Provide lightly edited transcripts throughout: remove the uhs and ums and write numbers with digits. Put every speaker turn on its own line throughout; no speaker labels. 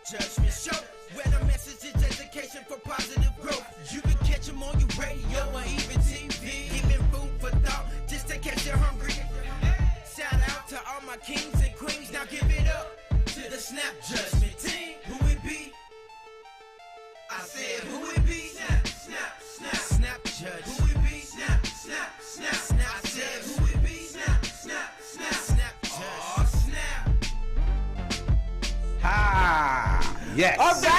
Judgment Show, where the message is education for positive growth. You can catch them on your radio or even TV. Giving food for thought, just to catch you hungry. Shout out to all my kings and queens. Now give it up to the Snap Judgment team. Who it be? I said who it be? Snap, snap, snap, snap judge. Who it be? Snap, snap, snap, snap. I said who it be? Snap, snap, snap, snap judge. Oh, snap.
Ah, yes.
All right.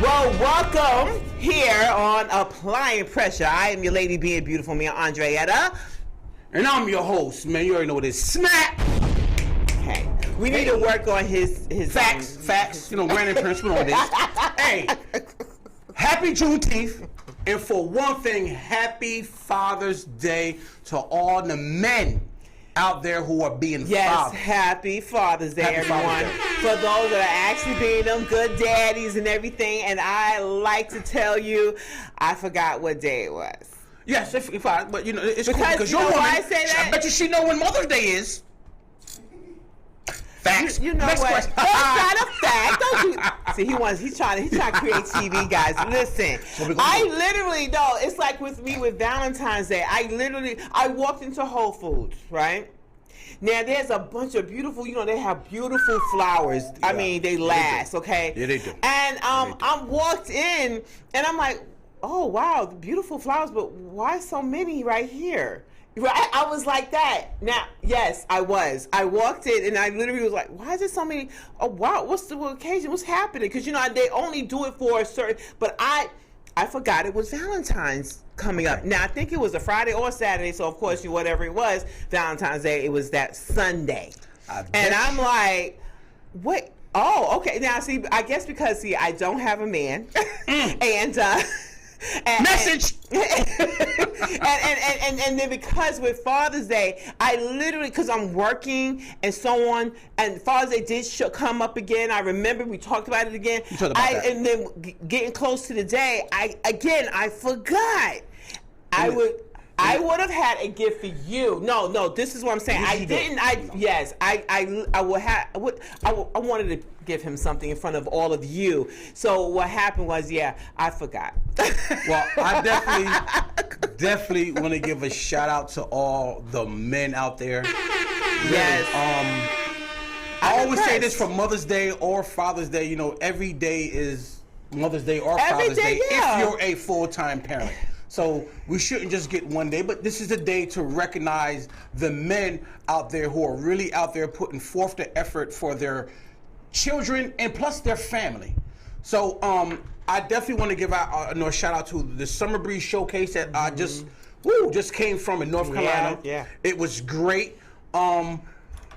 Well, welcome here on Applying Pressure. I am your lady being beautiful, me, Andreetta.
And I'm your host, man. You already know what it is. Snap.
Okay. We need to work on his
Facts. You know, granted principle on this. Hey, happy Juneteenth. And for one thing, happy Father's Day to all the men out there who are being fathers.
Happy Father's Day,
Happy
everyone.
Father's Day.
For those that are actually being them good daddies and everything. And I like to tell you, I forgot what day it was.
Yes, if I, but you know, it's
Because
cool because
you
you're
know
a woman.
why I say that?
I bet you she know when Mother's Day is. Facts.
You know
Next
what?
question.
That's not a fact. Don't you? See, he's trying to create TV, guys. Listen, I literally know. It's like with me with Valentine's Day. I walked into Whole Foods, right? Now there's a bunch of beautiful, they have beautiful flowers. Yeah, I mean, they last, okay?
Yeah, they do.
And I walked in and I'm like, oh wow, beautiful flowers, but why so many right here? Right, I was like that. Now, yes, I was. I walked in and I literally was like, why is there so many? Oh, wow, what's the occasion? What's happening? Because, they only do it for a certain, but I forgot it was Valentine's coming up. Now, I think it was a Friday or Saturday, so of course, whatever it was, Valentine's Day, it was that Sunday. And I'm like, what? Oh, okay. Now, see, I guess because, I don't have a man. And
message.
And then because with Father's Day, I literally, because I'm working and so on, and Father's Day did come up again. I remember we talked about it again.
You talked about that.
And then getting close to the day, I forgot. I would have had a gift for you. No, this is what I'm saying. I didn't. I wanted to give him something in front of all of you. So what happened was, I forgot.
Well, I definitely want to give a shout out to all the men out there.
Yes.
I always say this for Mother's Day or Father's Day. Every day is Mother's Day or Father's Day if you're a full-time parent. So we shouldn't just get one day, but this is the day to recognize the men out there who are really out there putting forth the effort for their children and plus their family. So I definitely want to give out a shout out to the Summer Breeze Showcase that I just came from in North Carolina.
Yeah.
It was great. I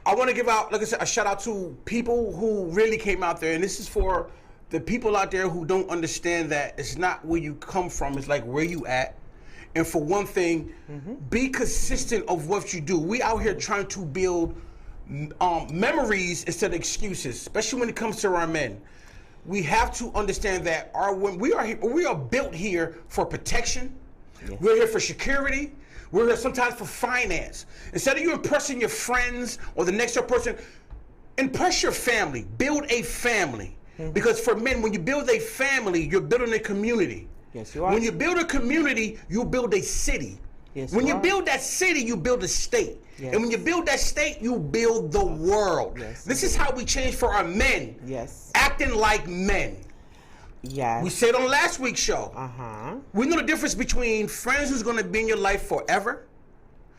want to give out, like I said, a shout out to people who really came out there, and this is for the people out there who don't understand that it's not where you come from, it's like where you at. And for one thing, be consistent of what you do. We out here trying to build memories instead of excuses, especially when it comes to our men. We have to understand that we are built here for protection. Yes. We're here for security. We're here sometimes for finance. Instead of you impressing your friends or the next door person, impress your family. Build a family. Because for men, when you build a family, you're building a community.
Yes, you are.
When you build a community, you build a city.
Yes,
when you build that city, you build a state. Yes. And when you build that state, you build the world.
Yes,
this is how we change for our men.
Yes.
Acting like men.
Yes.
We said on last week's show. We know the difference between friends who's going to be in your life forever,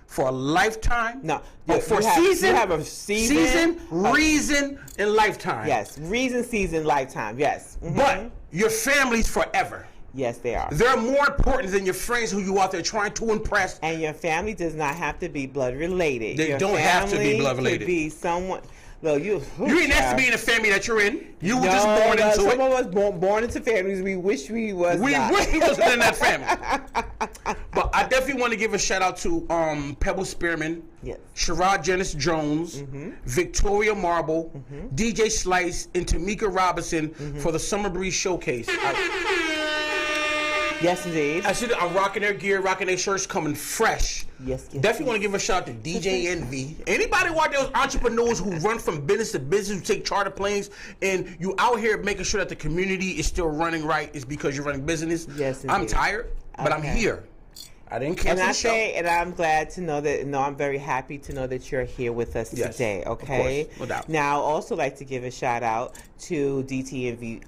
for a lifetime.
No.
For season. You have a season, reason, and lifetime.
Yes. Reason, season, lifetime. Yes.
But your family's forever.
Yes, they are.
They're more important than your friends who you out there trying to impress.
And your family does not have to be blood related.
They don't have to be blood related.
Could be someone. Well, you
didn't have to be in the family that you're in. You were just born into it.
Some of us born into families we wish we was.
We wish we wasn't in that family. But I definitely want to give a shout out to Pebble Spearman,
yes,
Sherrod Janice Jones, Victoria Marble, DJ Slice, and Tamika Robinson for the Summer Breeze Showcase.
Yes, indeed.
I see that I'm rocking their gear, rocking their shirts, coming fresh.
Yes,
Definitely want to give a shout out to DJ Envy. Anybody out there, entrepreneurs who run from business to business, who take charter planes, and you out here making sure that the community is still running right, is because you're running business.
Yes, indeed.
I'm tired, but I'm here. I didn't cancel
And
the show.
and I'm glad to know that. No, I'm very happy to know that you're here with us today. Okay.
Of course, no doubt.
Now, I also like to give a shout out to DTNV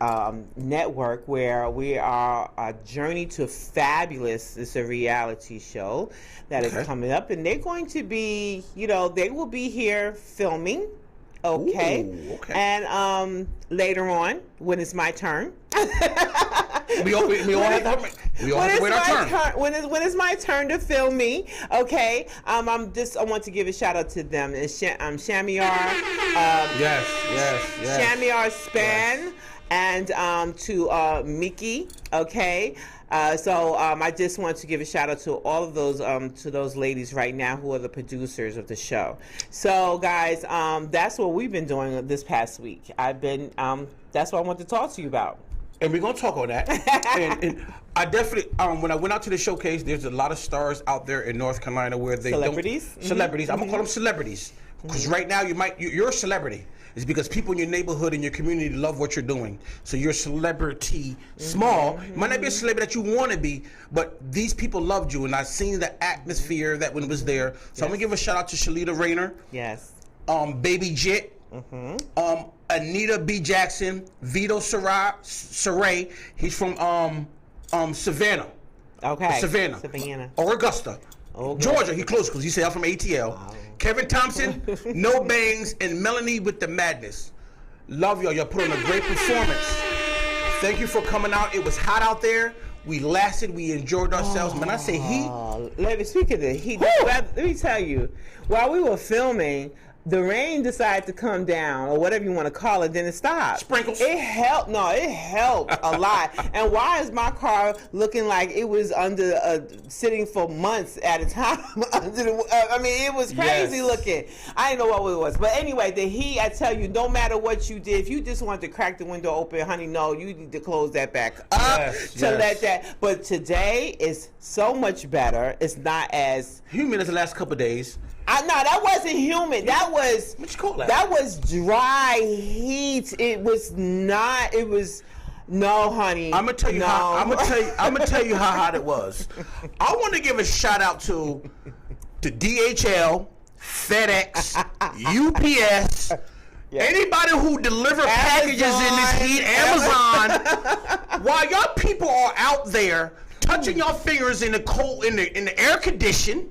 Network, where we are a Journey to Fabulous. It's a reality show that is coming up, and they're going to be, they will be here filming. Okay.
Ooh, okay.
And later on, when it's my turn.
we all have to wait our turn.
When it's my turn to film me, okay. I want to give a shout out to them. It's Shamiar.
Yes.
Shamiar Span, and to Mickey. Okay. So I just want to give a shout out to all of those ladies right now who are the producers of the show. So guys, that's what we've been doing this past week. That's what I want to talk to you about.
And we're gonna talk on that. and I definitely, when I went out to the showcase, there's a lot of stars out there in North Carolina where they
celebrities.
Celebrities. I'm gonna call them celebrities because right now you're a celebrity. It's because people in your neighborhood and your community love what you're doing. So you're a celebrity, small. You might not be a celebrity that you want to be, but these people loved you, and I've seen the atmosphere that when it was there. So I'm gonna give a shout out to Shalita Rayner.
Yes.
Baby Jit. Anita B. Jackson, Vito Saray. He's from Savannah.
Okay.
Savannah. Or Augusta.
Okay.
Georgia. He close because he said I'm from ATL. Wow. Kevin Thompson, No Bangs, and Melanie with the Madness. Love y'all. Y'all put on a great performance. Thank you for coming out. It was hot out there. We lasted. We enjoyed ourselves. Man, I say heat.
Speaking of the heat, let me tell you, while we were filming, the rain decided to come down, or whatever you want to call it, then it stopped.
Sprinkles.
It helped. No, it helped a lot. And why is my car looking like it was sitting for months at a time? It was crazy looking. I didn't know what it was. But anyway, the heat, I tell you, no matter what you did, if you just wanted to crack the window open, honey, no, you need to close that back up let that. But today is so much better. It's not as
humid as the last couple of days.
No, that wasn't humid. That was
what you call that?
That was dry heat. It was not. It was no, honey.
I'm gonna tell you how hot it was. I want to give a shout out to DHL, FedEx, UPS. Anybody who deliver packages in this heat, Amazon. While y'all people are out there touching your fingers in the cold, in the air condition.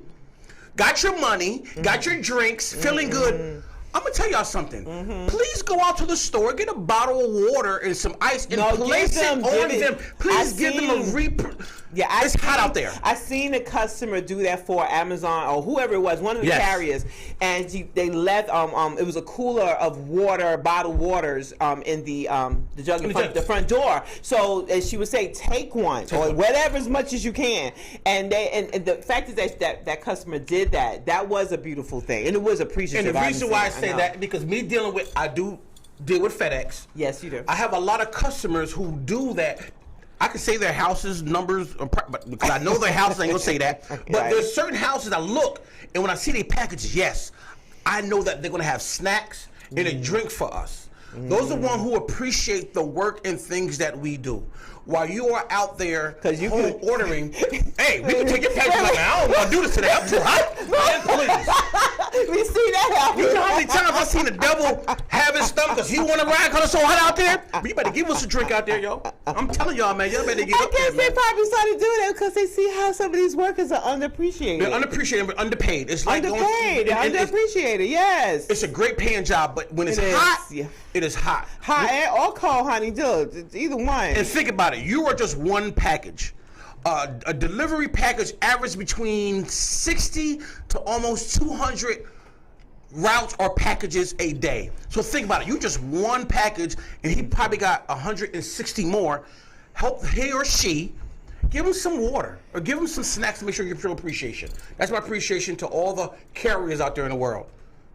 Got your money, got your drinks, feeling good. I'm gonna tell y'all something. Please go out to the store, get a bottle of water and some ice, and place it on them. Please give them a it's hot out there.
I seen a customer do that for Amazon or whoever it was, one of the carriers, and they left. It was a cooler of water, bottled waters, in the jug in the front door. So as she would say, take one or whatever, as much as you can. And the fact is that customer did that. That was a beautiful thing, and it was appreciative.
And the reason why I say that because I do deal with FedEx.
Yes, you do.
I have a lot of customers who do that. I can say their houses, numbers, but because I know their houses, I ain't gonna say that. But there's certain houses I look, and when I see their packages, yes, I know that they're gonna have snacks and a drink for us. Those are the ones who appreciate the work and things that we do. While you are out there ordering, hey, we can take your package right now. I don't want to do this today. I'm too hot. Please.
We see that happen.
You know how many times I've seen the devil having stuff because he want to ride because it's so hot out there? But you better give us a drink out there, yo. I'm telling y'all, man. Y'all better get up there, man.
I guess they probably started doing that because they see how some of these workers are underappreciated.
They're underappreciated but underpaid. It's like
underpaid. They're underappreciated, yes.
It's a great paying job, but when it's hot, it is hot.
Hot or cold, honey. It's either one.
And think about it. You are just one package. A delivery package average between 60 to almost 200 routes or packages a day. So think about it. You just one package, and he probably got 160 more. Help he or she. Give them some water or give them some snacks to make sure you feel appreciation. That's my appreciation to all the carriers out there in the world.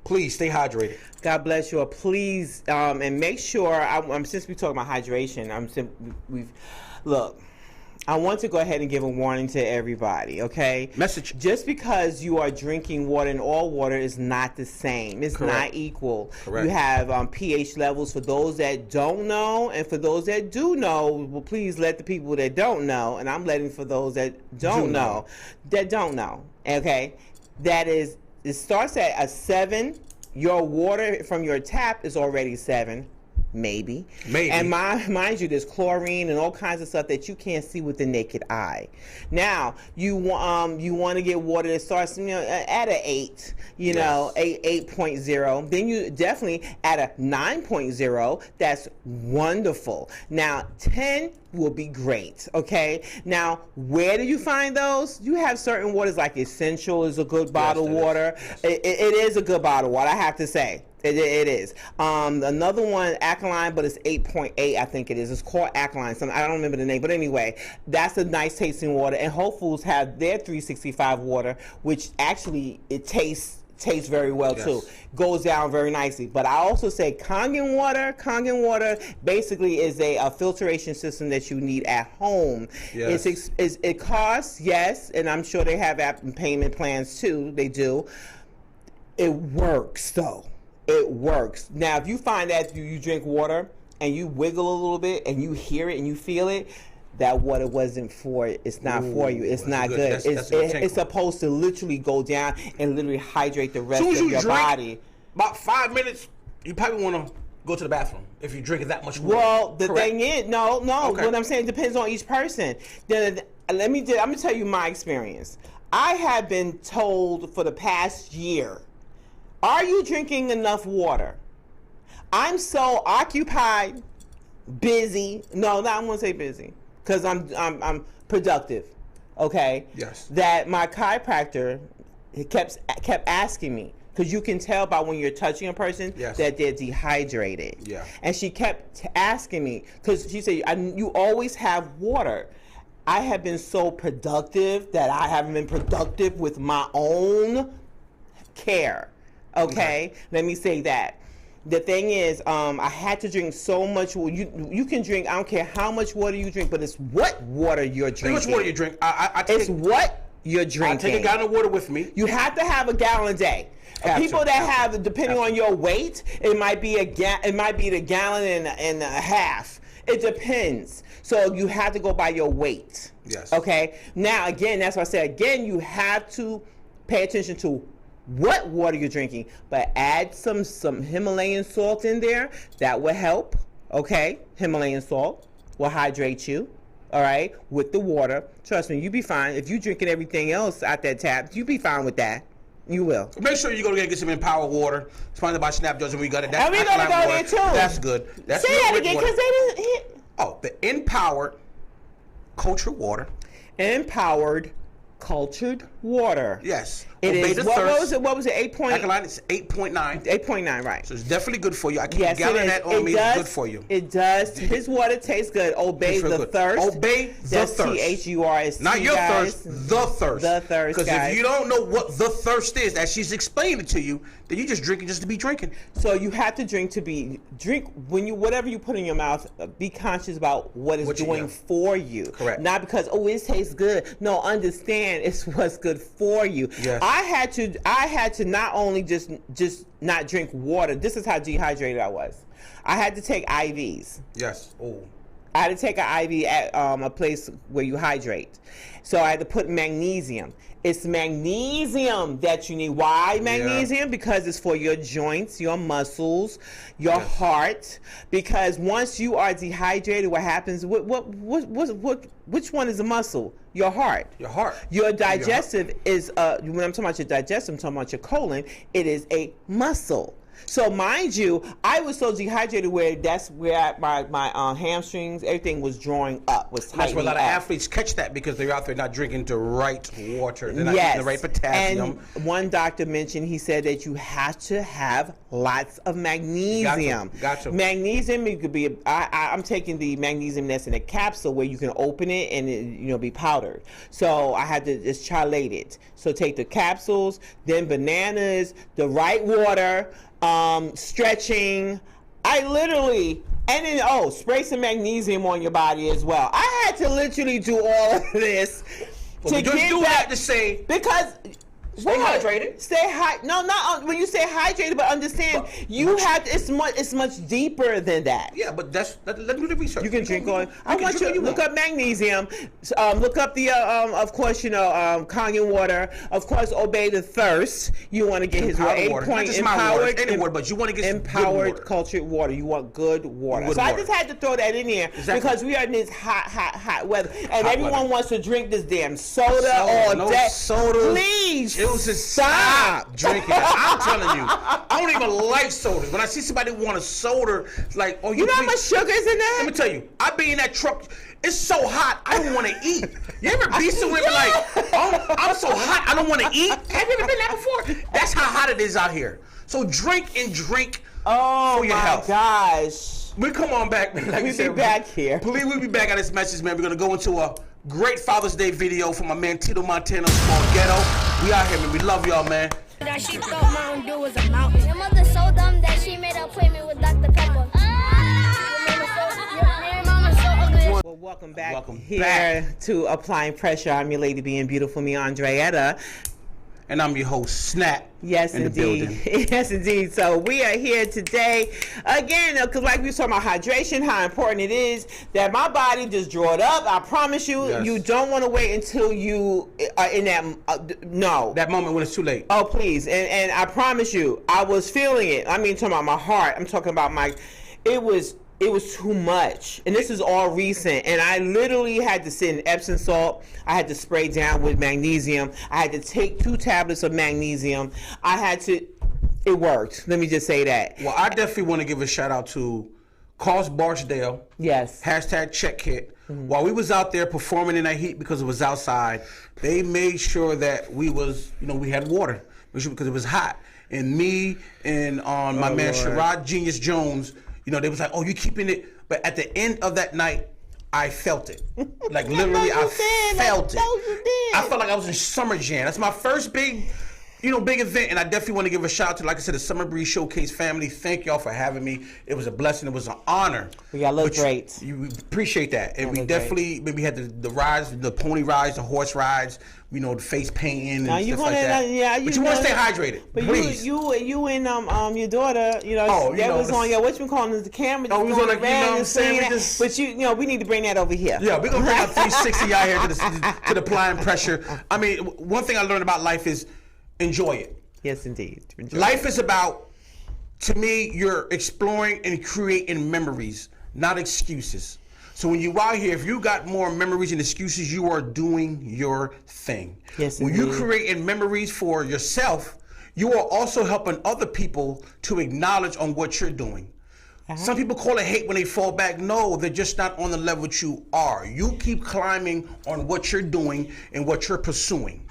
Please stay hydrated.
God bless you. Please, and make sure. Since we talking about hydration, look. I want to go ahead and give a warning to everybody, okay?
Message.
Just because you are drinking water, and all water is not the same. It's
Correct.
not equal.
Correct.
You have pH levels for those that don't know, and for those that do know, well, please let the people that don't know, and I'm letting for those that don't know, okay? That is, it starts at a 7. Your water from your tap is already 7. Maybe. And mind you, there's chlorine and all kinds of stuff that you can't see with the naked eye. Now, you want to get water that starts, at an 8, 8.0. Then you definitely at a 9.0. That's wonderful. Now, 10 will be great, okay? Now, where do you find those? You have certain waters, like Essential is a good bottled water. It is a good bottled water, I have to say. It is. Another one, Alkaline, but it's 8.8, I think it is. It's called Alkaline. I don't remember the name, but anyway, that's a nice tasting water. And Whole Foods have their 365 water, which actually it tastes very well too. Goes down very nicely. But I also say Kangen water basically is a filtration system that you need at home.
Yes.
It costs, yes, and I'm sure they have payment plans too. They do. It works though. It works. Now, if you find that you drink water and you wiggle a little bit and you hear it and you feel it, that water wasn't for it. It's not for you. It's not good. It's supposed to literally go down and literally hydrate the rest of your body.
About 5 minutes, you probably want to go to the bathroom if you're drinking that much water.
Well, the thing is, no. Okay. What I'm saying depends on each person. I'm gonna tell you my experience. I have been told for the past year, are you drinking enough water? I'm so occupied, busy. No, I won't say busy, because I'm productive. Okay.
Yes.
That my chiropractor kept asking me, because you can tell by when you're touching a person that they're dehydrated.
Yeah.
And she kept asking me, because she said, you always have water. I have been so productive that I haven't been productive with my own care. Okay, let me say that. The thing is, I had to drink so much water. You can drink, I don't care how much water you drink, but it's what water you're drinking.
How much water you drink?
It's what you're drinking.
I take a gallon of water with me.
You have to have a gallon a day. People that have, depending on your weight, it might be the gallon and a half. It depends. So you have to go by your weight.
Yes.
Okay. Now again, that's why I said again, you have to pay attention to what water you're drinking, but add some Himalayan salt in there. That will help. Okay, Himalayan salt will hydrate you. All right, with the water. Trust me, you'll be fine. If you're drinking everything else out that tap, you'll be fine with that. You will.
Make sure you go get some Empower water. Sponsored by Snap Judge, and we got it.
And we're gonna go there too.
That's good. That's
say that again, because they didn't hit.
Oh, the Empowered Cultured Water.
Empowered Cultured Water.
Yes.
It is. What was it? 8 point?
Alkaline is 8.9.
8.9, right.
So it's definitely good for you. I keep
yes,
gallon that on me. It's good for you.
It does. His water tastes good. Obey the thirst.
Obey the
That's
thirst.
THURST.
Not your
guys.
thirst, the thirst.
The thirst,
Because
guys.
if you don't know what the thirst is, as she's explaining to you, then you just drinking just to be drinking.
So you have to drink when you whatever you put in your mouth. Be conscious about what it's doing for you.
Correct.
Not because it tastes good. No, understand it's what's good for you.
Yes.
I had to not only just not drink water. This is how dehydrated I was. I had to take IVs.
Yes. Oh.
I had to take an IV at a place where you hydrate. So I had to put magnesium. It's magnesium that you need. Why magnesium? Because it's for your joints, your muscles, your heart. Because once you are dehydrated, what happens? Which one is a muscle? Your heart.
Your heart.
Your digestive is when I'm talking about your digestive, I'm talking about your colon. It is a muscle. So mind you, I was so dehydrated where that's where my hamstrings, everything was drawing up, was tightening up.
That's where a lot of athletes catch that because they're out there not drinking the right water. They're not getting the right potassium.
And one doctor mentioned, he said that you have to have lots of magnesium.
Got to.
Magnesium, it could be, I'm taking the magnesium that's in a capsule where you can open it and it, be powdered. So I had to just chelate it. So take the capsules, then bananas, the right water, stretching. I literally And then, spray some magnesium on your body as well. I had to literally do all of this
Well, we just do that to say
because
stay hydrated.
Stay high. No, not when you say hydrated, but understand it's much deeper than that.
Yeah, but let me do the research.
You can drink on. I want you to look up magnesium. Look up the of course Kangen water. Of course, obey the thirst. You want to get his 8-point empowered.
Any water, but you want to get
empowered cultured water. You want good water. So I just had to throw that in here because we are in this hot weather, and everyone wants to drink this damn soda all day.
Soda.
Please.
It was just stop drinking it. I'm telling you, I don't even like sodas. When I see somebody want a soda, it's like, oh,
you know how much sugar is in that?
Let me tell you, I be in that truck. It's so hot, I don't want to eat. You ever be somewhere like, oh, I'm so hot, I don't want to eat? Have you ever been there before? That's how hot it is out here. So drink for your health.
Oh my gosh.
We come on back, man. Like
we'll be back here.
Please, we'll be back on this message, man. We're going to go into a great Father's Day video from my man Tito Montana called Ghetto. We out here, man. We love y'all, man.
That she thought Mountain Dew was a mountain. Your mother's so dumb that she made an appointment with Dr. Pepper.
Well, welcome back to Applying Pressure. I'm your lady being beautiful, me, Andreetta.
And I'm your host, Snap.
Yes, indeed. Yes, indeed. So we are here today again because, like we were talking about hydration, how important it is that my body just draw it up. I promise you, you don't want to wait until you are in that
that moment when it's too late.
Oh, please, and I promise you, I was feeling it. I mean, talking about my heart. I'm talking about it was too much. And this is all recent. And I literally had to sit in Epsom salt. I had to spray down with magnesium. I had to take 2 tablets of magnesium. It worked. Let me just say that.
Well, I definitely want to give a shout out to Carl's Barksdale.
Yes.
#CheckKit. Mm-hmm. While we was out there performing in that heat because it was outside, they made sure that we had water because it was hot. And me and my man Sherrod Genius Jones, they was like, oh, you keeping it. But at the end of that night, I felt it. Like literally, I felt it. I felt like I was in Summer Jam. That's my first big event. And I definitely want to give a shout out to, like I said, the Summer Breeze Showcase family. Thank y'all for having me. It was a blessing. It was an honor.
We got look great.
You appreciate that. And we definitely, we had the rides, the pony rides, the horse rides, the face painting and stuff like that. But you want to stay hydrated,
but
please.
You and your daughter, that was on your the camera.
Oh, we was on the, what I'm saying?
But we need to bring that over here.
Yeah, we're gonna bring our 360 out here to the Applying Pressure. I mean, one thing I learned about life is enjoy it.
Yes, indeed.
Life is about, to me, you're exploring and creating memories, not excuses. So when you out here, if you got more memories and excuses, you are doing your thing.
Yes,
when you creating memories for yourself, you are also helping other people to acknowledge on what you're doing. Some people call it hate when they fall back. No, they're just not on the level that you are. You keep climbing on what you're doing and what you're pursuing.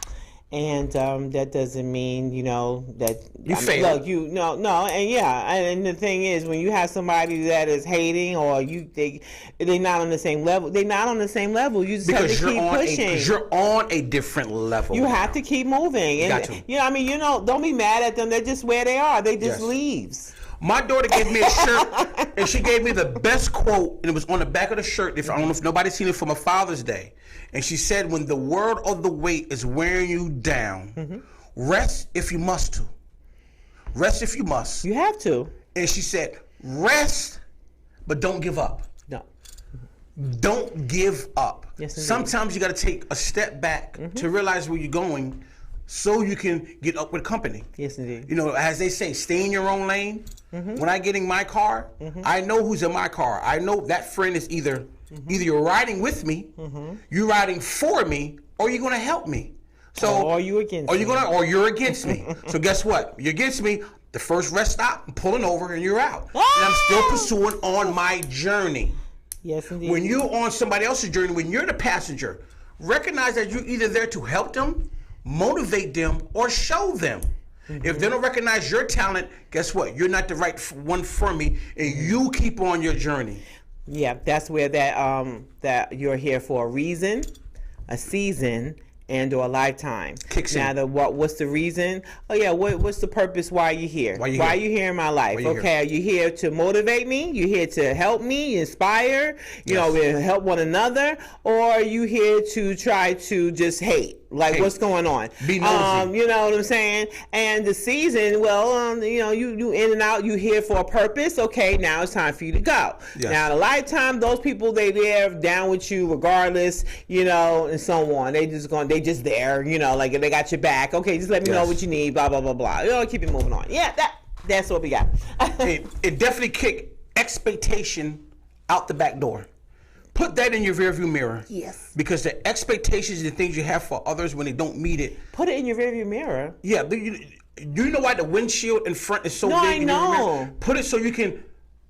And that doesn't mean, that
you fail.
Look, and the thing is, when you have somebody that is hating or they're not on the same level. They're not on the same level. You just have to keep pushing.
You're on a different level.
You have to keep moving. And don't be mad at them. They're just where they are. They just leaves.
My daughter gave me a shirt, and she gave me the best quote, and it was on the back of the shirt. I don't know if nobody's seen it from a Father's Day. And she said, when the world of the weight is wearing you down, rest if you must to. Rest if you must.
You have to.
And she said, rest, but don't give up.
No.
Don't give up.
Yes, indeed.
Sometimes you got to take a step back to realize where you're going so you can get up with company.
Yes, indeed.
As they say, stay in your own lane. When I get in my car, I know who's in my car. I know that friend is either you're riding with me, you're riding for me, or you're going to help me. So,
or you against me.
Or you're against me. So guess what? You're against me. The first rest stop, I'm pulling over and you're out. And I'm still pursuing on my journey.
Yes, indeed.
When you're on somebody else's journey, when you're the passenger, recognize that you're either there to help them, motivate them, or show them. If they don't recognize your talent, guess what? You're not the right one for me, and you keep on your journey.
Yeah, that's where that you're here for a reason, a season, and or Lifetime.
Kicks
now,
in.
what's the reason? Oh yeah, what's the purpose? Why are you here? Why are you here in my life? Okay, are you here to motivate me? You here to help me, inspire? You know, help one another, or are you here to try to just hate? Like, what's going on?
Be nosy.
You know what I'm saying? And the season, well, you know, you in and out. You here for a purpose. Okay, now it's time for you to go.
Yes.
Now, the Lifetime, those people, they're down with you regardless, you know, and so on. They just there, you know, like they got your back. Okay, just let me know what you need. Blah blah blah blah. You know, keep it moving on. Yeah, that's what we got.
it definitely kicked expectation out the back door. Put that in your rearview mirror.
Yes.
Because the expectations and the things you have for others when they don't meet it.
Put it in your rearview mirror.
Yeah. You know why the windshield in front is so big?
I know.
Put it so you can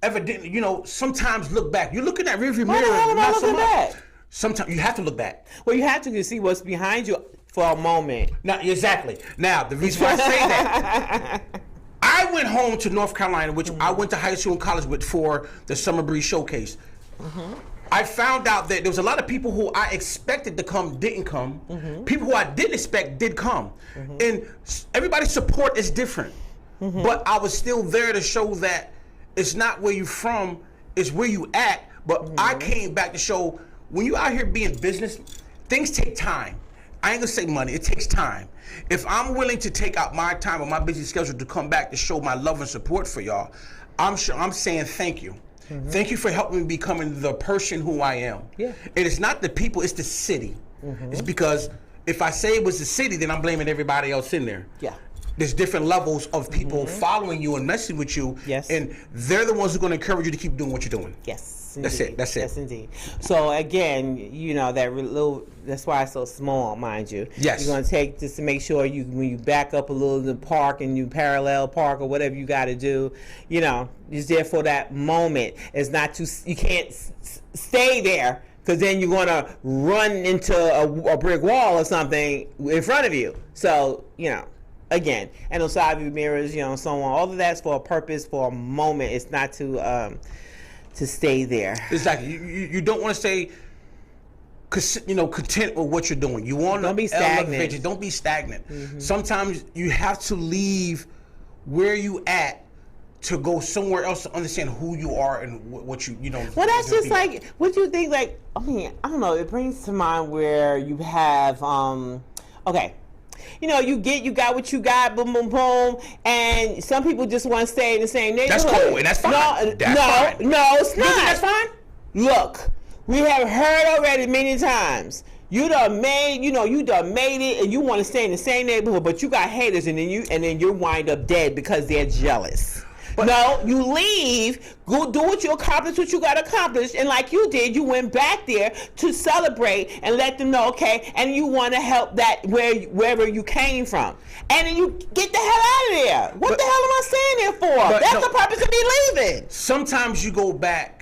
evidently, you know, sometimes look back. You look in that rearview mirror.
Why the hell am I looking back?
Sometimes you have to look back.
Well, you have to see what's behind you for a moment.
Now, exactly. Now, the reason why I say that, I went home to North Carolina, which I went to high school and college with for the Summer Breeze Showcase. I found out that there was a lot of people who I expected to come didn't come. People who I didn't expect did come. And everybody's support is different. But I was still there to show that it's not where you from, it's where you at. But I came back to show when you out here being business, things take time. I ain't gonna say money, it takes time. If I'm willing to take out my time or my busy schedule to come back to show my love and support for y'all, I'm saying thank you. Thank you for helping me becoming the person who I am.
Yeah.
And it's not the people, it's the city. It's because if I say it was the city, then I'm blaming everybody else in there.
Yeah.
There's different levels of people following you and messing with you.
Yes.
And they're the ones who are going to encourage you to keep doing what you're doing.
Yes.
Indeed. That's it.
Yes, indeed. So again, you know that's why it's so small, mind you.
Yes.
You're gonna take just to make sure when you back up a little in the park and you parallel park or whatever you got to do, you know, it's there for that moment. It's not you can't stay there because then you're gonna run into a brick wall or something in front of you. So you know. Again, and those side view mirrors, you know, so on. All of that's for a purpose, for a moment. It's not to stay there.
Exactly. You don't want to stay, you know, content with what you're doing. You want to
be stagnant.
Don't be stagnant. Sometimes you have to leave where you at to go somewhere else to understand who you are and what you know.
Well, that's just like, what do you think? Like, I mean, I don't know. It brings to mind where you have, okay. You know, you got what you got, boom, boom, boom, and some people just want to stay in the same neighborhood.
That's cool, and that's fine.
No, it's not.
That's fine.
Look, we have heard already many times. You done made it, and you want to stay in the same neighborhood, but you got haters, and then you wind up dead because they're jealous. But no, you leave, go do what you accomplish, what you got accomplished, and like you did, you went back there to celebrate and let them know, okay, and you want to help that wherever you came from, and then you get the hell out of there. What the hell am I staying there for? That's the purpose of me leaving.
Sometimes you go back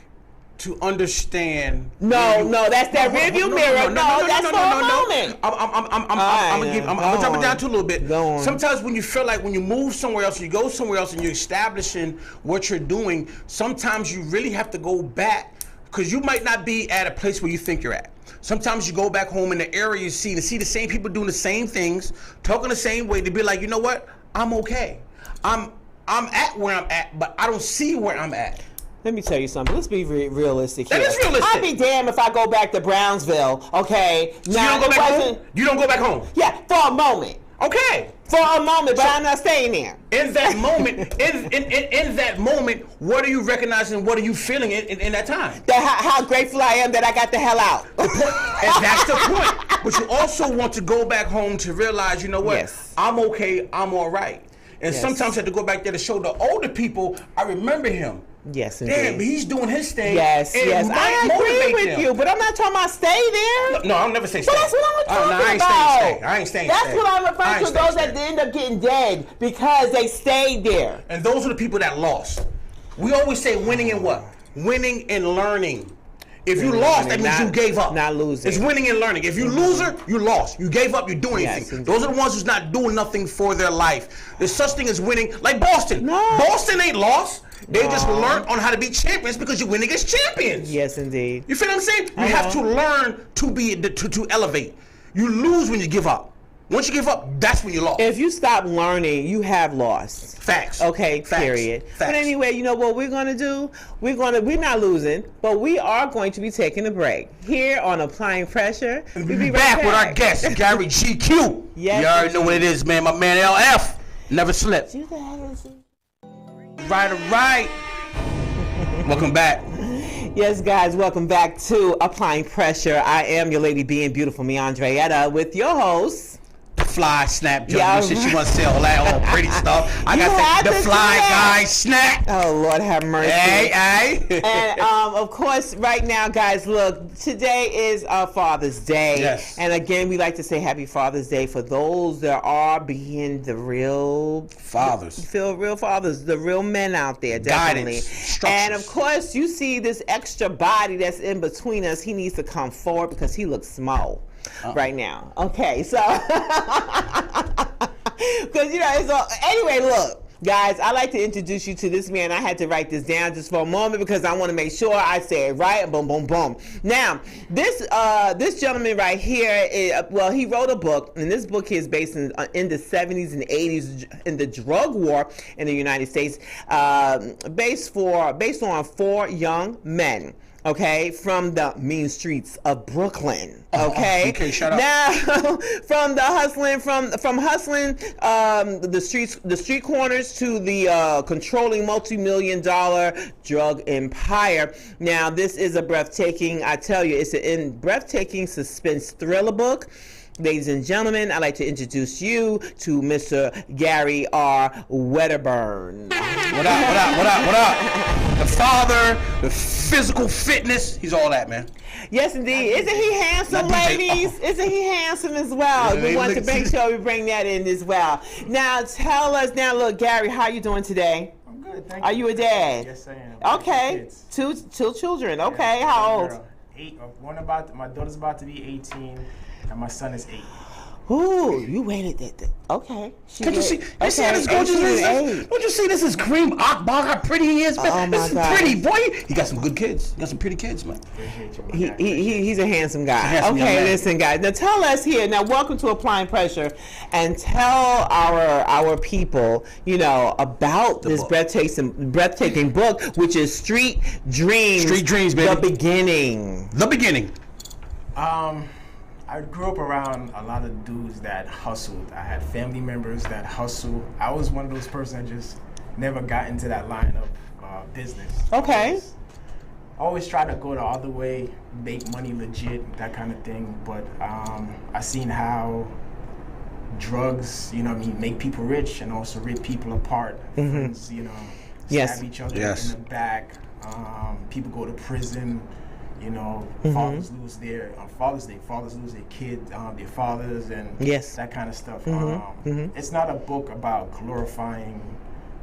to understand.
No, that's that rearview mirror. No, that's for a moment.
I'm gonna drop it down to a little bit. Sometimes when you feel like when you move somewhere else, you go somewhere else, and you're establishing what you're doing, sometimes you really have to go back because you might not be at a place where you think you're at. Sometimes you go back home in the area you see to see the same people doing the same things, talking the same way, to be like, you know what? I'm okay. I'm at where I'm at, but I don't see where I'm at.
Let me tell you something. Let's be realistic here.
That is realistic.
I'd be damned if I go back to Brownsville, okay?
So now, you don't go back home? You don't go back home?
Yeah, for a moment.
Okay.
For a moment, but I'm not staying there.
In that moment, in that moment, what are you recognizing? What are you feeling in that time?
How grateful I am that I got the hell out.
And that's the point. But you also want to go back home to realize, you know what?
Yes.
I'm okay. I'm all right. And
Yes.
sometimes I have to go back there to show the older people, I remember him.
Yes, indeed.
Damn, he's doing his thing.
Yes,
and
yes.
it might
I agree
motivate
with
them.
you, but I'm not talking about stay there.
No, I'll never say stay.
But that's what I'm talking
I ain't
about.
staying. I ain't staying.
That's what I'm referring to. Those that end up getting dead because they stayed there.
And those are the people that lost. We always say winning in what? Winning and learning. If you lost, that means you gave up.
Not losing.
It's winning and learning. If you loser, you lost. You gave up, you're doing
Yes,
anything.
indeed.
Those are the ones who's not doing nothing for their life. There's such thing as winning, like Boston.
No.
Boston ain't lost. They just
No.
learned on how to be champions because you win against champions.
Yes, indeed.
You feel what I'm saying? You have to learn to be to elevate. You lose when you give up. Once you give up, that's when you lost.
If you stop learning, you have lost.
Facts.
Okay,
Facts.
period.
Facts.
But anyway, you know what we're gonna do? We're not losing, but we are going to be taking a break. Here on Applying Pressure.
We'll be back with our guest, Gary GQ.
Yes,
you already know what it is, man. My man LF. Never slip. Right. Welcome back.
Yes, guys, welcome back to Applying Pressure. I am your lady being beautiful, me Andreetta, with your host.
Fly snap joke.
Yeah,
Shit, she wants to say all that all pretty stuff. I
You
got
had
the
to
fly
do that.
guy snap.
Oh, Lord have mercy.
Hey.
And of course, right now, guys, look, today is Father's Day.
Yes.
And again, we like to say Happy Father's Day for those that are being the real
Fathers.
real fathers, the real men out there, definitely.
Guidance, structures.
And of course, you see this extra body that's in between us. He needs to come forward because he looks small right now. Okay, so because it's all, anyway. Look, guys, I like to introduce you to this man. I had to write this down just for a moment because I want to make sure I say it right. Boom, boom, boom. Now, this gentleman right here, he wrote a book, and this book is based in the 70s and 80s in the drug war in the United States, based on 4 young men. Okay, from the mean streets of Brooklyn. Okay,
okay, shut up.
Now, from hustling the street corners to the controlling multi-million-dollar drug empire. Now, this is a breathtaking. I tell you, it's a breathtaking suspense thriller book. Ladies and gentlemen, I'd like to introduce you to Mr. Gary R. Wedderburn.
What up? The father, the physical fitness, he's all that, man.
Yes, indeed. Isn't he handsome,
Not DJ.
ladies? Isn't he handsome as well?
Yeah,
We
he
want to
looks-
make sure we bring that in as well. Now, tell us, look, Gary, how you doing today?
I'm good, thank you.
Are you a dad?
Yes, I am.
Okay. Two children. Okay,
Yeah,
how old?
girl. 8. My daughter's about to be 18, and my son is 8.
Ooh, you waited that. Okay.
Can't you see? You see how this
Okay,
gorgeous
18
is?
and 8.
Don't you see this is Kareem Akbar? How pretty he is, man.
Oh, my
this is
God.
pretty, boy. He got some good kids. He got some pretty kids, man.
Appreciate you, my guy.
He's a handsome guy.
handsome young
Okay,
man.
listen, guys. Now tell us here. Now, welcome to Applying Pressure, and tell our people, about this
book.
breathtaking book, which is Street Dreams.
Street Dreams, baby.
The beginning.
The beginning.
I grew up around a lot of dudes that hustled. I had family members that hustled. I was one of those persons that just never got into that line of business.
Okay.
Always try to go the other way, make money legit, that kind of thing. But I seen how drugs, make people rich and also rip people apart. Friends,
Yes.
stab each other
Yes.
in the back. People go to prison. Fathers lose their Father's Day. Fathers lose their kids, their fathers, and
Yes.
that kind of stuff. It's not a book about glorifying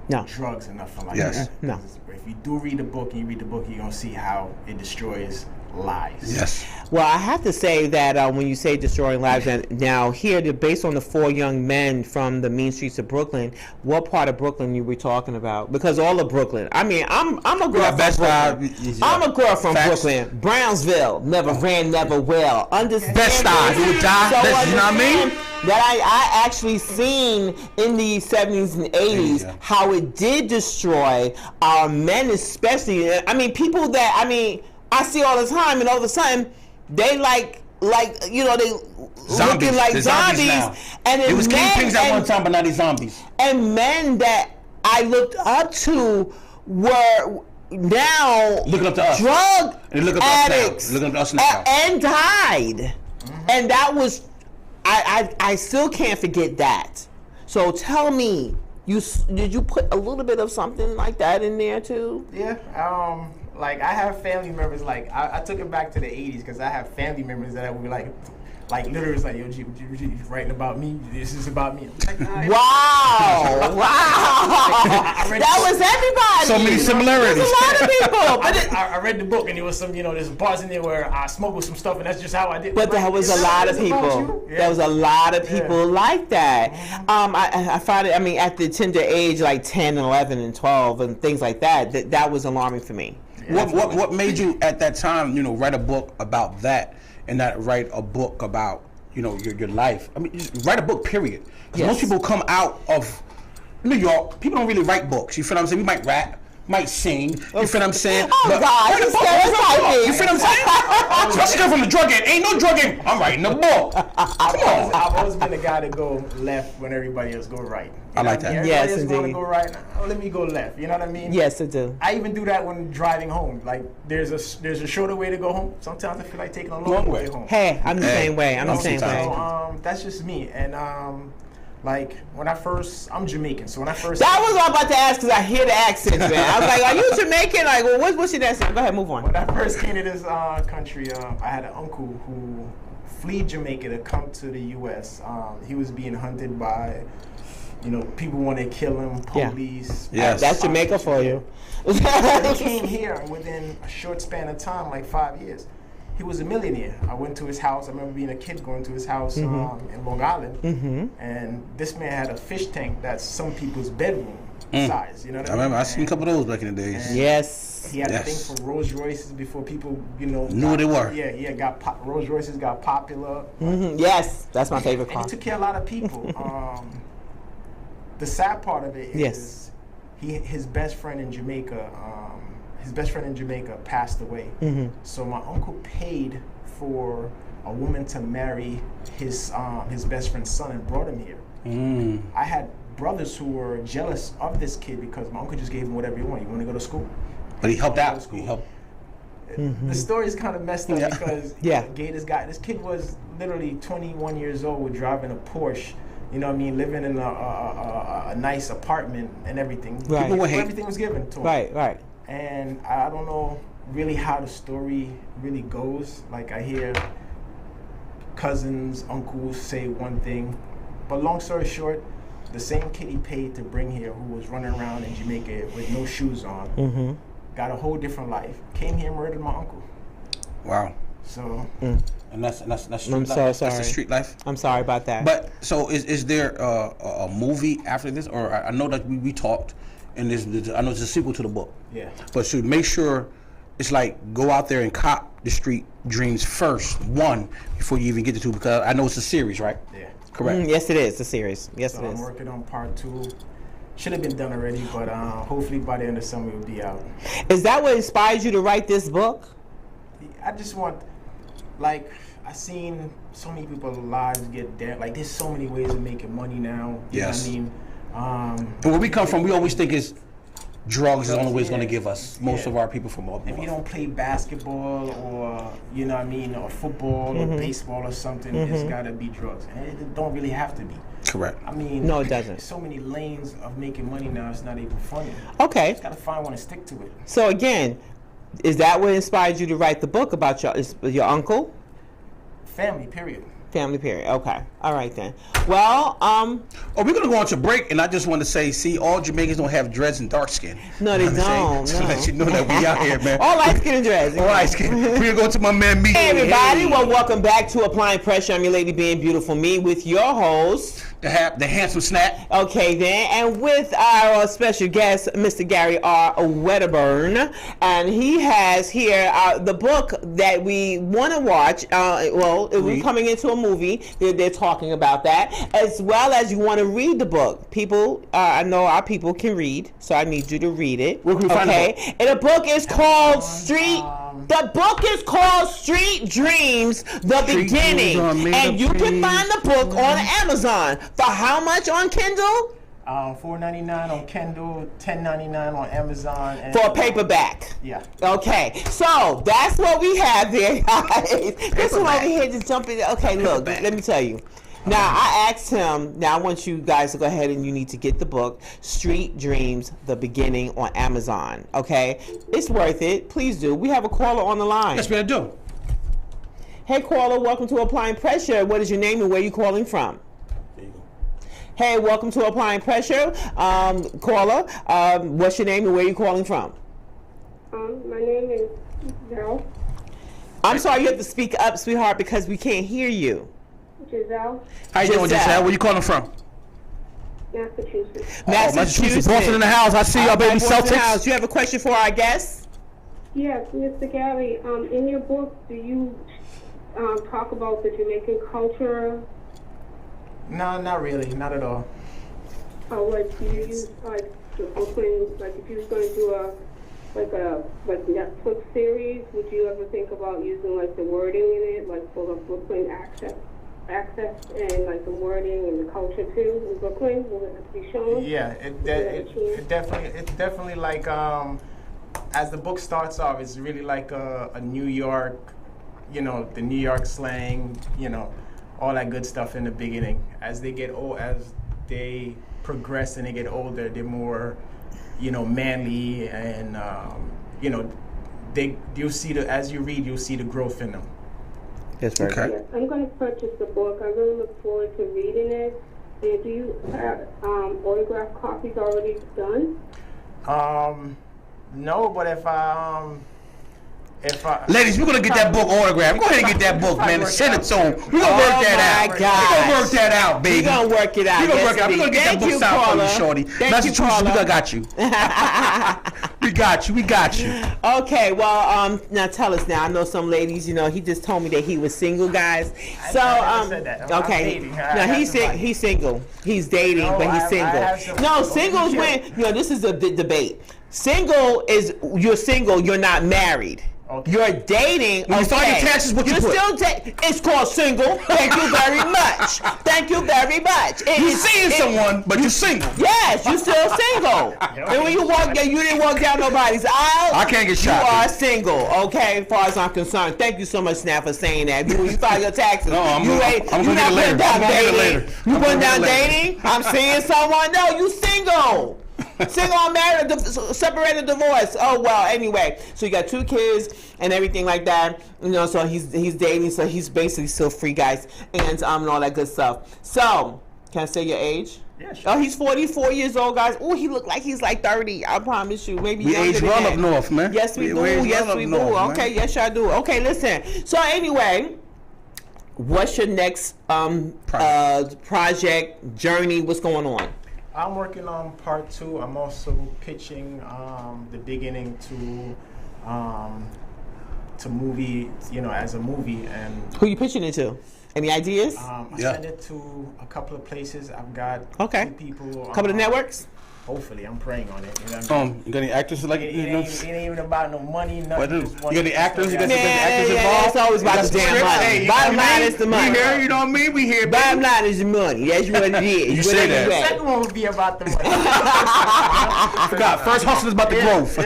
No.
drugs and nothing like
Yes.
that.
No.
If you do read the book and you read the book, you're gonna see how it destroys lives.
Yes.
Well, I have to say that when you say destroying lives, and now here, based on the 4 young men from the mean streets of Brooklyn, what part of Brooklyn you were talking about? Because all of Brooklyn. I mean, I'm a girl
Yeah,
from
Best Buy,
Brooklyn.
yeah.
I'm a girl from
Facts.
Brooklyn. Brownsville, never ran, never will. Understand
Best Buy,
this?
you would die.
So
Best- you know what I mean?
understand that I actually seen in the 70s and 80s
Yeah.
how it did destroy our men, especially. I mean, people that I see all the time, and all of a sudden they they
Zombies.
looking like
They're
zombies,
now.
and
It was
men,
kingpins at
and,
one time, but now they're zombies.
and men that I looked up to were now
Looking up to us.
drug
And looking up to us now.
addicts,
Looking up to us now.
and died, and that was I still can't forget that. So tell me, did you put a little bit of something like that in there too?
Yeah. Like I have family members. Like I took it back to the 80s because I have family members that would be like literally, it's like, yo, G, you writing about me? This is about me. Like, nah,
Wow! That was everybody.
So many similarities.
There's a lot of people, but
I read the book and there was some, there's some parts in there where I smoked with some stuff and that's just how I did.
But there was a lot of people. There was a lot of people like that. I found it. I mean, at the tender age, like 10, 11, and 12, and things like that. That was alarming for me.
What made you at that time, write a book about that and not write a book about, your life. I mean, just write a book, period. Because
Yes.
most people come out of New York. People don't really write books. You feel what I'm saying? We might rap, might sing. You feel what I'm saying?
Oh,
But
God,
write a
you
book.
stereotyping.
You feel what I'm saying? Especially coming from the drug end. Ain't no drug end. I'm writing a book. Come on.
I've always been the guy to go left when everybody else go right.
I like that.
Everybody
Yes,
else want to
indeed.
go right. Let me go left. You know what I mean?
Yes, I do.
I even do that when driving home. Like there's a shorter way to go home. Sometimes I feel like taking a long
Long
way
way.
home.
Hey, I'm the
Hey,
same way. I'm the
I'm
same
sometimes.
way.
So that's just me. And like when I'm Jamaican. So when I first
That was what I'm about to ask because I hear the accent, man. I was like, are you Jamaican? Like, well, what's your accent? Go ahead, move on.
when I first came to this country, I had an uncle who fled Jamaica to come to the U.S. He was being hunted by, people want to kill him,
Yeah.
police.
Yes.
That's Jamaica for you.
He came here, and within a short span of time, like 5 years, he was a millionaire. I went to his house. I remember being a kid going to his house in Long Island, and this man had a fish tank that's some people's bedroom size. You know what I
I
mean?
remember I seen a couple of those back in the days.
Yes.
He had a
Yes.
thing for Rolls Royces before people,
Knew what they were.
Yeah, Rolls Royces got popular.
Yes, that's my favorite
And
car.
he took care of a lot of people. The sad part of it is
Yes.
his best friend in Jamaica. His best friend in Jamaica passed away. So my uncle paid for a woman to marry his best friend's son and brought him here. I had brothers who were jealous of this kid because my uncle just gave him whatever he wanted. You want to go to school?
But he helped out. He helped.
The story is kind of messed up
Yeah.
because
Yeah.
Gators got this kid was literally 21 years old driving a Porsche. You know what I mean? Living in a nice apartment and everything.
Right. People
would hate.
Everything was given to him.
Right.
And I don't know really how the story really goes. Like I hear cousins, uncles say one thing, but long story short, the same kid he paid to bring here, who was running around in Jamaica with no shoes on, got a whole different life. Came here and murdered my uncle.
Wow.
So
And that's street
I'm
life.
so
That's
sorry.
the street life.
I'm sorry about that.
But so is there a movie after this, or I know that we talked, and I know it's a sequel to the book.
yeah.
But should make sure it's like go out there and cop the Street Dreams first, one, before you even get to two, because I know it's a series, right?
Yeah.
Correct.
Yes, it is. The series. Yes,
So
it
I'm
is.
working on part 2. Should have been done already, but hopefully by the end of summer it will be out.
Is that what inspired you to write this book?
I just want, like, I've seen so many people's lives get dead. Like, there's so many ways of making money now. You
Yes.
know what I mean?
And where we come from, we always think is drugs is the only way it's
Yeah.
going to give us most
Yeah.
of our people from up
If you
north.
don't play basketball or, you know what I mean, or football or baseball or something, it's got to be drugs. And it don't really have to be.
Correct.
I mean,
No, it doesn't.
There's so many lanes of making money now, it's not even funny.
Okay.
Just got to find one and stick to it.
So again, is that what inspired you to write the book about your uncle?
Family, period.
Family period. Okay. All right then. Well,
Oh, we're going to go on to break, and I just want to say, see, all Jamaicans don't have dreads and dark skin.
no, they
You know what I'm
don't.
saying?
No.
To let you know that we out here, man.
All light skin and dreads.
All right, skin. We're going to go to my man, me.
Hey everybody,
Hey.
well welcome back to Applying Pressure. I'm your lady being beautiful me with your host.
The handsome snap.
Okay then, and with our special guest, Mr. Gary R. Wedderburn, and he has here the book that we want to watch. We're coming into a movie. They're talking about that, as well as you want to read the book. People, I know our people can read, so I need you to read it.
Where can we find the
Okay, and the book is called Street. The book is called Street Dreams: The
Street
Beginning,
Dreams are made
and
of
you can
dreams.
find the book on Amazon for how much on Kindle?
$4.99 on Kindle, $10.99 on Amazon. And,
For a paperback.
Yeah.
Okay, so that's what we have there, guys. This one over here just jumping. Okay, look,
Paperback.
let me tell you. Now, I asked him, now I want you guys to go ahead and you need to get the book, Street Dreams, The Beginning, on Amazon, okay? It's worth it. Please do. We have a caller on the line.
Yes, man, I do.
Hey, caller, welcome to Applying Pressure. What is your name and where are you calling from? Hey, welcome to Applying Pressure. Caller, what's your name and where are you calling from?
My name is Giselle.
I'm sorry, you have to speak up, sweetheart, because we can't hear you.
Giselle,
How you doing,
Giselle.
Giselle? Where you calling from?
Massachusetts.
Massachusetts. Boston in the house. I see y'all, baby.
Boston
Celtics.
House. You have a question for our guest?
Yes, Mr. Gary. In your book, do you talk about the Jamaican culture?
No, not really, not at all.
Like, do you use like the Brooklyn? Like, if you was going to do a Netflix series, would you ever think about using like the wording in it, like for the Brooklyn access and like the wording and the culture too in Brooklyn? Will it be shown?
Yeah, it definitely like as the book starts off, it's really like a New York, you know, the New York slang, you know, all that good stuff in the beginning. As they get old, as they progress and they get older, they're more, you know, manly, and you know, you'll see as you read, you'll see the growth in them.
That's very
Okay.
Yes, I'm going to purchase the book. I really look forward to reading it. And do you have autograph copies already done?
No, but if I
Ladies, we're gonna get that book autographed. Go ahead and get that book, man, and send it to him. We're gonna work that
my
out.
gosh.
We're gonna work that out, baby.
We're gonna work it out.
We're gonna
Yes,
work it out. We're gonna
indeed.
get that
Thank
book
you,
signed for you,
Paula.
shorty.
Thank
Massachusetts,
you, Paula.
we got you. We got you. We got you.
Okay, well, now tell us now. I know some ladies, you know, he just told me that he was single, guys. So,
I never said that. I'm
okay.
dating. I
No,
have
he's
somebody.
he's single. He's dating,
No,
but he's
I
single.
have some-
No,
okay,
singles
sure.
when, you know, this is a debate. Single is, you're single, you're not married.
Okay.
You're dating.
When you file your taxes, what you
You're
put?
still it's called single. Thank you very much. Thank you very much.
You're seeing someone, but you're single.
Yes, you still single. And when you walk down, you didn't walk down nobody's aisle.
I can't get shot,
You are
baby.
single, okay? As far as I'm concerned. Thank you so much, Snap, for saying that. When you file your taxes,
No, I'm
you
gonna-
ain't.
I'm
You
gonna
not
get it later.
putting down
I'm gonna get it
dating.
later.
You
I'm
putting
gonna
down
get it later.
dating? I'm seeing someone. No, you single. Single or married, separated, divorced. Oh well. Anyway, so you got 2 kids and everything like that. You know, so he's dating. So he's basically still free, guys, and all that good stuff. So, can I say your age?
Yeah, sure.
Oh, he's 44 years old, guys. Oh, he look like he's like 30. I promise you. Maybe
We
younger
age
than
well
that.
up north, man.
Yes, we do.
age
Yes,
well up
we do.
north, man.
Okay, yes, I do. Okay, listen. So anyway, what's your next project, journey? What's going on?
I'm working on part 2. I'm also pitching the beginning to movie, you know, as a movie, and
Who you pitching it to? Any ideas?
I
Yeah.
send it to a couple of places. I've got
Okay.
2 people.
Couple of networks?
Hopefully, I'm praying on it. You know what I mean?
You got any actors like
It
you know?
ain't even about no money, nothing.
What do?
just
You
one-
got any actors? You got some
Yeah,
actors
yeah,
involved?
it's always about
You got
the
some
damn
scripts?
money.
Hey, you
Bottom
know what I
line
mean?
is the money.
We here, you know what I mean? We here,
Bottom
baby.
line is the money. That's what it is.
You say that.
The second one would be about the money.
I forgot. First hustle is about the growth.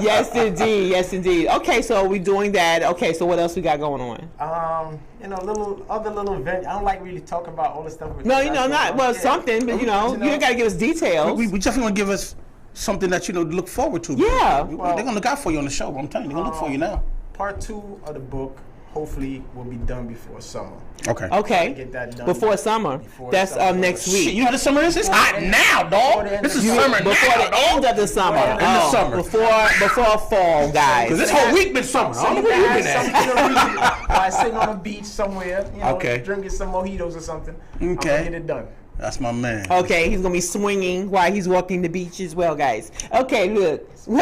Yes, indeed. Yes, indeed. Okay, so we doing that. Okay, so what else we got going on?
You know, little event. I don't like really talking about all the stuff.
No, you know, not well,
Yeah.
something, but you know, you ain't gotta give us details.
We definitely want to give us something that you know to look forward to.
Yeah.
They're gonna look out for you on the show. I'm telling you, they're gonna look for you now.
Part 2 of the book hopefully will be done before summer.
Okay.
Okay,
Get that done
before summer.
Before
That's
summer.
next
Shit,
week.
you know how the summer is? It's hot now, dog. This is summer now,
Before the end
dog.
of the summer.
In
the summer.
Before fall, guys.
Cause this whole week been summer. I don't know where you been at.
While sitting on a beach somewhere, you know,
Okay.
drinking some mojitos or something. I'm
Okay.
gonna get it done.
That's my man.
Okay, he's gonna be swinging while he's walking the beach as well, guys. Okay, look, we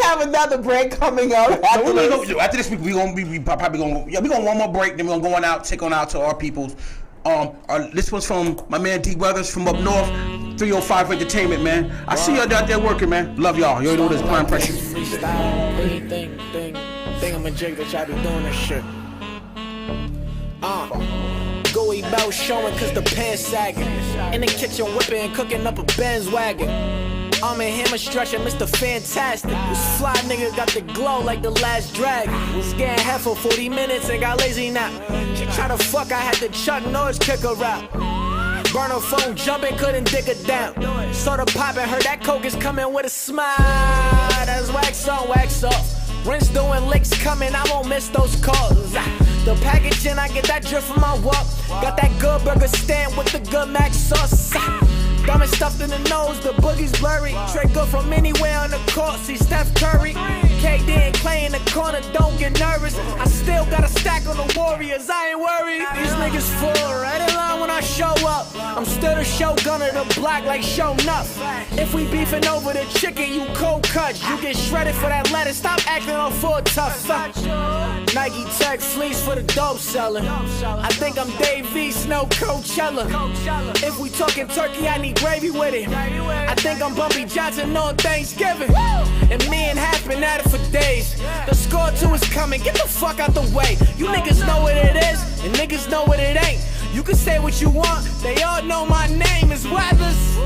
have another break coming up.
So
After
we're gonna
this.
go, after this week, we probably gonna we gonna one more break, then we're gonna go on out, take on out to our peoples. This one's from my man D Weathers from up north, 305 Entertainment, man. I see y'all out there working, man. Love y'all. You already know this prime pressure.
Freestyle, think I'm a jig that y'all be doing this shit. Gooey belt showing cause the pants sagging. In the kitchen whipping, cooking up a Benz wagon. I'm in hammer stretching, Mr. Fantastic. This fly nigga got the glow like the last dragon. Was getting head for 40 minutes and got lazy now. She try to fuck, I had the Chuck Norris kick her out. Burn her phone, jumping, couldn't dig her down. Started popping, heard that coke is coming with a smile. That's wax on, wax off. Rinse doing licks coming, I won't miss those calls. The packaging, I get that drip from my walk. Got that good burger stand with the good mac sauce. Diamond stuffed in the nose, the boogie's blurry. Trey good from anywhere on the court, see Steph Curry. KD and Clay in the corner, don't get nervous. I still got a stack on the Warriors, I ain't worried. These niggas full right in line when I show up. I'm still the showgun of the block like show enough. If we beefing over the chicken, you cold cut. You get shredded for that lettuce, stop acting all full tough. Nike Tech fleece for the dope seller. I think I'm Dave V, Snow Coachella. If we talking turkey, I need gravy with it. I think I'm Bumpy Johnson on Thanksgiving. And me and Hap been at it for days. The score 2 is coming, get the fuck out the way. You niggas know what it is, and niggas know what it ain't. You can say what you want, they all know my name is Weathers.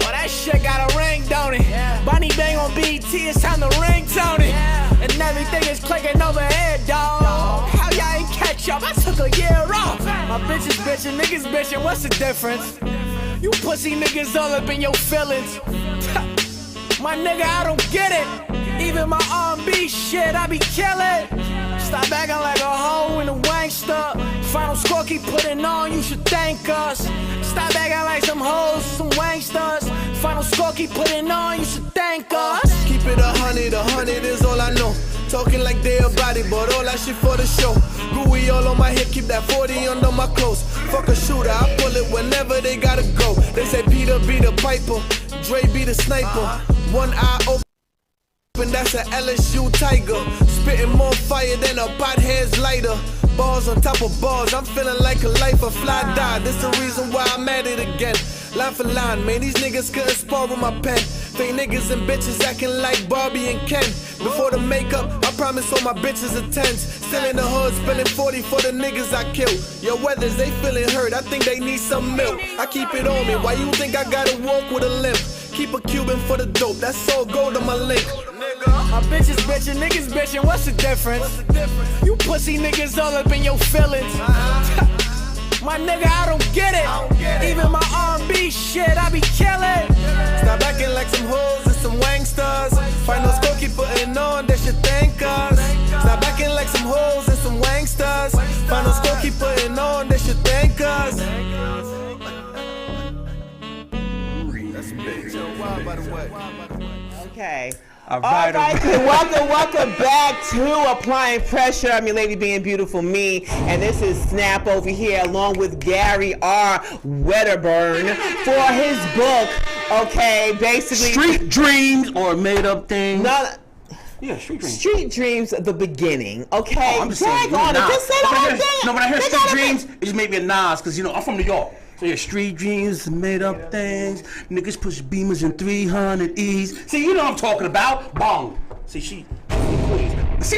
Oh, that shit got a ring, don't it? Bonnie Bang on BET, it's time to ring, Tony. And everything is clicking over here, dawg. How y'all ain't catch up? I took a year off. My bitches bitchin', niggas bitchin', what's the difference? You pussy niggas all up in your feelings. My nigga, I don't get it. Even my R&B shit, I be killin'. Stop acting like a hoe in a wankster. Final score keep putting on, you should thank us. Stop acting like some hoes, some wanksters. Final score keep putting on, you should thank us.
Keep it 100 is all I know. Talking like they a body, but all that shit for the show. Gooey all on my hip, keep that 40 under my clothes. Fuck a shooter, I pull it whenever they gotta go. They say Peter be the piper, Dre be the sniper. One eye open, that's an LSU Tiger. Spitting more fire than a pothead's lighter. Balls on top of balls, I'm feeling like a life of fly die. This the reason why I'm at it again. Line for line, man, these niggas couldn't spar with my pen. Fake niggas and bitches acting like Barbie and Ken. Before the makeup, I promise all my bitches are tens. Still in the hood, spending 40 for the niggas I killed. Yo, Weathers, they feeling hurt, I think they need some milk. I keep it on me, why you think I gotta walk with a limp? Keep a Cuban for the dope, that's all gold on my link.
My bitches bitchin', niggas bitchin', what's the difference? You pussy niggas all up in your feelings. My nigga, I don't get it. Even my R&B shit, I be killin'.
Stop acting like some hoes and some wanksters. Final score keep putting on, they should thank us. Stop acting like some hoes and some wanksters. Final score keep putting on, they should thank us. That's a big Joe Wild, by the way.
Okay.
All right,
welcome back to Applying Pressure. I'm your lady being beautiful, me, and this is Snap over here along with Gary R. Wedderburn for his book. Okay, basically
Street Dreams or Made Up Things.
No,
Yeah, Street Dreams.
Street Dreams, the beginning. Okay,
Oh, I'm just saying.
drag on it. Just say the whole thing.
No, when I hear
They
Street
gotta
Dreams, it just made me a Nas, because, you know, I'm from New York. So yeah, Street Dreams, made up things. Niggas push Beamers in 300Es. See, you know what I'm talking about. Bong. See, see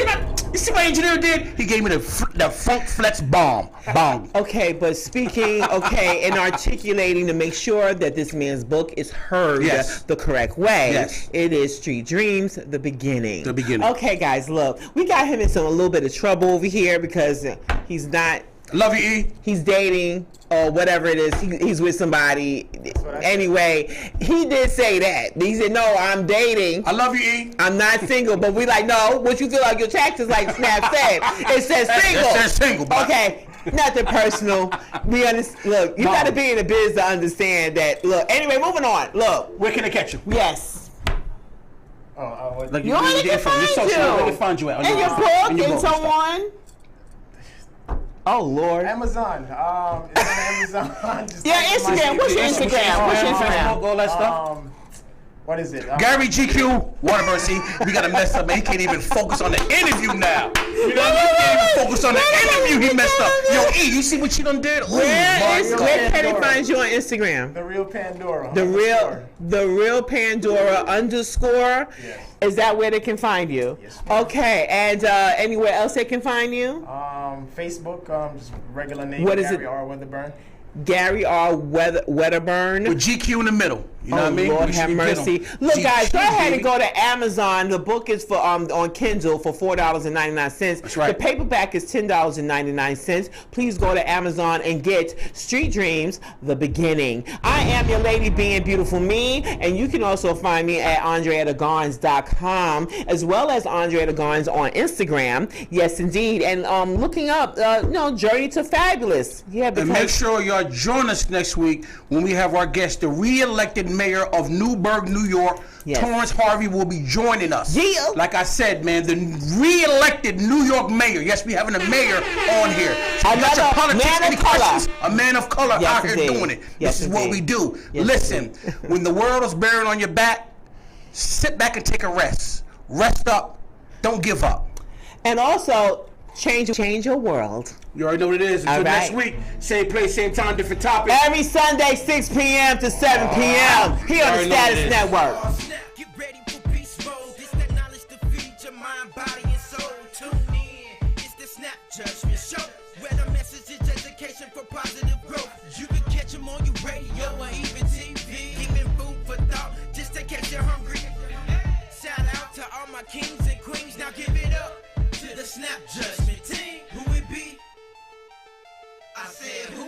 that? You see what engineer did? He gave me the Funk Flex bomb. Bong.
Okay, but speaking, and articulating to make sure that this man's book is heard the correct way.
Yes.
It is Street Dreams, the beginning.
The beginning.
Okay, guys, look, we got him in a little bit of trouble over here because he's not.
Love you, E.
He's dating or whatever it is. He's with somebody. Anyway, he did say that. He said, "No, I'm dating.
I love you, E.
I'm not single." But we like, no. What you feel like your taxes, like Snap said, it says single.
It says single. Bro.
Okay, nothing personal. We understand. Look, you got to be in the biz to understand that. Look. Anyway, moving on. Look.
Where can I catch you?
Yes.
Like
You only can find you.
Where can find you at?
In your book, and so on. Oh Lord.
Amazon. It's on Amazon. Just
Yeah,
type in my
Instagram. What's your
name.
Instagram? What's your Instagram?
All that stuff.
What is it?
Gary GQ, Waterbury. See, we gotta mess up, man. He can't even focus on the interview now. You know, he can't even focus on the interview. He messed up. Yo, E, you see what you done did? Oh,
Where can he find you on Instagram?
The Real Pandora.
The real Pandora _.
Yes.
Is that where they can find you?
Yes, ma'am.
Okay, and anywhere else they can find you?
Facebook, just regular name.
What is
Gary
it?
R. Weatherburn.
Gary R. Wedderburn.
With GQ in the middle. You know what I mean?
Lord
We
have
should get
mercy.
him.
Look, guys, go ahead
baby.
and go to Amazon. The book is for on Kindle for $4.99.
That's right.
The paperback is $10.99. Please go to Amazon and get Street Dreams, the beginning. I am your lady being beautiful me, and you can also find me at AndreaDeGarns.com as well as Andrea DeGarns on Instagram. Yes, indeed. And looking up, Journey to Fabulous. Yeah, because
And make sure y'all join us next week when we have our guest, the re-elected mayor of Newburgh, New York.
Yes.
Torrance Harvey will be joining us.
Yeah.
Like I said, man, the re-elected New York mayor. Yes, we having a mayor on here. So you got your
Another
politics,
man of
any
color.
questions? A man of color
Yes,
out here
indeed.
doing it.
Yes,
This is what
indeed.
we do.
Yes,
Listen,
indeed.
when the world is bearing on your back, sit back and take a rest. Rest up. Don't give up.
And also, Change your world.
You already know what it is. Until
All right.
next week, same place, same time, different topic.
Every Sunday, 6 p.m. to 7 p.m. Here on the
Already know what it
Status
is.
Network.
Get ready for beast mode. It's that knowledge to feed your mind, body, and soul. Tune in. It's the Snap Judgment Show. Where the message is education for positive growth. You can catch them on your radio or even TV. Giving food for thought just in case you're hungry. Shout out to all my kings and queens. Now give it up to the Snap Judgment team. Who it be? I said who